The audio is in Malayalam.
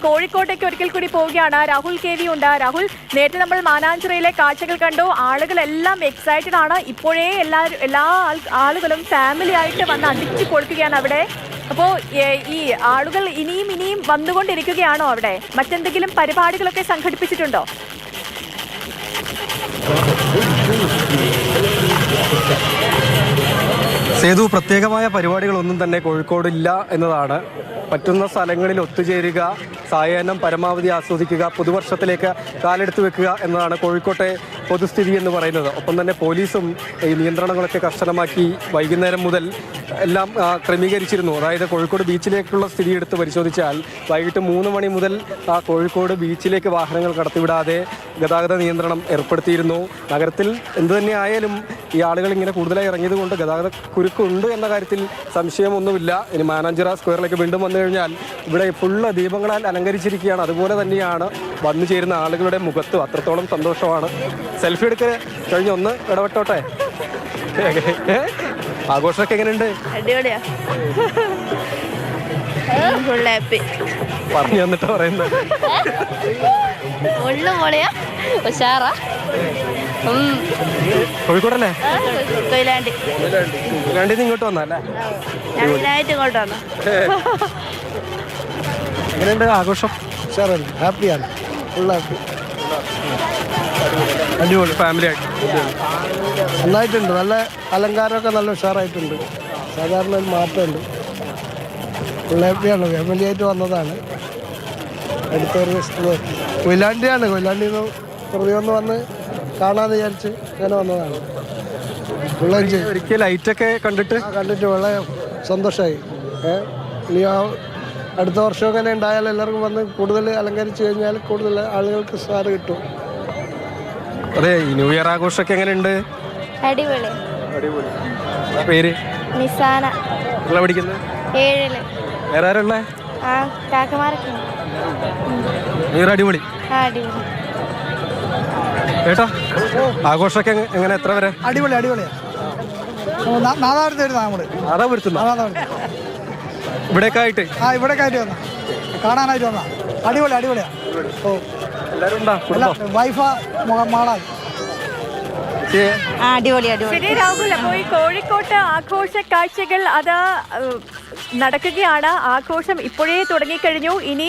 കോഴിക്കോട്ടേക്ക് ഒരിക്കൽ കൂടി പോവുകയാണ്. രാഹുൽ KV ഉണ്ട്. രാഹുൽ, നേരത്തെ നമ്മൾ മാനാഞ്ചിറയിലെ കാഴ്ചകൾ കണ്ടു. ആളുകളെല്ലാം എക്സൈറ്റഡ് ആണ്. ഇപ്പോഴേ എല്ലാ ആളുകളും ഫാമിലി ആയിട്ട് വന്ന് അടിച്ചു കൊടുക്കുകയാണ് അവിടെ. അപ്പോൾ ഈ ആളുകൾ ഇനിയും വന്നുകൊണ്ടിരിക്കുകയാണോ? അവിടെ മറ്റെന്തെങ്കിലും പരിപാടികളൊക്കെ സംഘടിപ്പിച്ചിട്ടുണ്ടോ? സേതു, പ്രത്യേകമായ പരിപാടികളൊന്നും തന്നെ കോഴിക്കോടില്ല എന്നതാണ്. പറ്റുന്ന സ്ഥലങ്ങളിൽ ഒത്തുചേരുക, സായാഹ്നം പരമാവധി ആസ്വദിക്കുക, പുതുവർഷത്തിലേക്ക് കാലെടുത്ത് വെക്കുക എന്നതാണ് കോഴിക്കോട്ടെ പൊതുസ്ഥിതി എന്ന് പറയുന്നത്. ഒപ്പം തന്നെ പോലീസും ഈ നിയന്ത്രണങ്ങളൊക്കെ കർശനമാക്കി വൈകുന്നേരം മുതൽ എല്ലാം ക്രമീകരിച്ചിരുന്നു. അതായത് കോഴിക്കോട് ബീച്ചിലേക്കുള്ള സ്ഥിതി എടുത്ത് പരിശോധിച്ചാൽ വൈകിട്ട് 3 മണി മുതൽ കോഴിക്കോട് ബീച്ചിലേക്ക് വാഹനങ്ങൾ കടത്തിവിടാതെ ഗതാഗത നിയന്ത്രണം ഏർപ്പെടുത്തിയിരുന്നു. നഗരത്തിൽ എന്തു തന്നെ ആയാലും ഈ ആളുകൾ ഇങ്ങനെ കൂടുതലായി ഇറങ്ങിയത് കൊണ്ട് ഗതാഗത കുരുക്കുണ്ട് എന്ന കാര്യത്തിൽ സംശയമൊന്നുമില്ല. ഇനി മാനാഞ്ചിറ സ്ക്വയറിലേക്ക് വീണ്ടും വന്നു കഴിഞ്ഞാൽ ഇവിടെ ഫുള്ള് ദീപങ്ങളാൽ അലങ്കരിച്ചിരിക്കുകയാണ്. അതുപോലെ തന്നെയാണ് വന്നു ചേരുന്ന ആളുകളുടെ മുഖത്തും അത്രത്തോളം സന്തോഷമാണ്. സെൽഫി എടുക്കുക കഴിഞ്ഞ ഒന്ന് ഇടപെട്ടോട്ടെ. ആഘോഷമൊക്കെ എങ്ങനെയുണ്ട്? അടിപൊളിയാ, പറഞ്ഞു തന്നിട്ട് പറയുന്നത് ഉഷാറാ. കോഴിക്കോടല്ലേ? കൊയിലാണ്ടി കൊയിലാണ്ടിന്ന് ഇങ്ങോട്ട് വന്നല്ലേ? ഇങ്ങോട്ട് വന്നു. എങ്ങനെയുണ്ട് ആഘോഷം? ഉഷാറല്ലേ? ഹാപ്പിയാണ്, ഫുൾ ഹാപ്പി. അടിപൊളി ഫാമിലി ആയിട്ട് നന്നായിട്ടുണ്ട്. നല്ല അലങ്കാരമൊക്കെ നല്ല ഉഷാറായിട്ടുണ്ട്. സാധാരണ ഒരു മാറ്റമുണ്ട്. ഫുൾ ഹാപ്പിയാണ്. ഫാമിലി ആയിട്ട് വന്നതാണ്. അടുത്തൊരു കൊയിലാണ്ടിയാണ്. കൊയിലാണ്ടിയിൽ നിന്ന് വെറുതെ ഒന്ന് വന്ന് കാണാമെന്ന് വിചാരിച്ച് അങ്ങനെ വന്നതാണ്. Full enjoy. ഒരിക്കൽ ലൈറ്റൊക്കെ കണ്ടിട്ട് വളരെ സന്തോഷമായി. ഇനി അടുത്ത വർഷം അങ്ങനെ ഉണ്ടായാൽ എല്ലാവർക്കും വന്ന് കൂടുതൽ അലങ്കരിച്ച് കഴിഞ്ഞാൽ കൂടുതൽ ആളുകൾക്ക് സാറ് കിട്ടും. അതെ, ഈ ന്യൂ ഇയർ ആഘോഷമൊക്കെ എങ്ങനെയുണ്ട്? അടിപൊളി. അടിപൊളി. പേര് നിസാന. പഠിക്കുന്നത് 7. വേറെ ആരുള്ളേ? കാക്കമാരൊക്കെ. ന്യൂ ഇയർ അടിപൊളി. അടിപൊളി കേട്ടോ. ആഘോഷമൊക്കെ എങ്ങനെ, എത്ര വരെ? അടിപൊളി, അടിപൊളിയാണ്. ഇവിടേക്ക് ആയിട്ട് ഇവിടേക്ക് ആയിട്ട് വന്ന കാണാനായിട്ട് വന്ന അടിപൊളി, അടിപൊളിയാണ്. ഓ, എല്ലാവരും വൈഫ മാളായി. അടിപൊളി, അടിപൊളി. ശരി രാഹുൽ, അപ്പോൾ ഈ കോഴിക്കോട്ട് ആഘോഷ കാഴ്ചകൾ അത് നടക്കുകയാണ്. ആഘോഷം ഇപ്പോഴേ തുടങ്ങിക്കഴിഞ്ഞു. ഇനി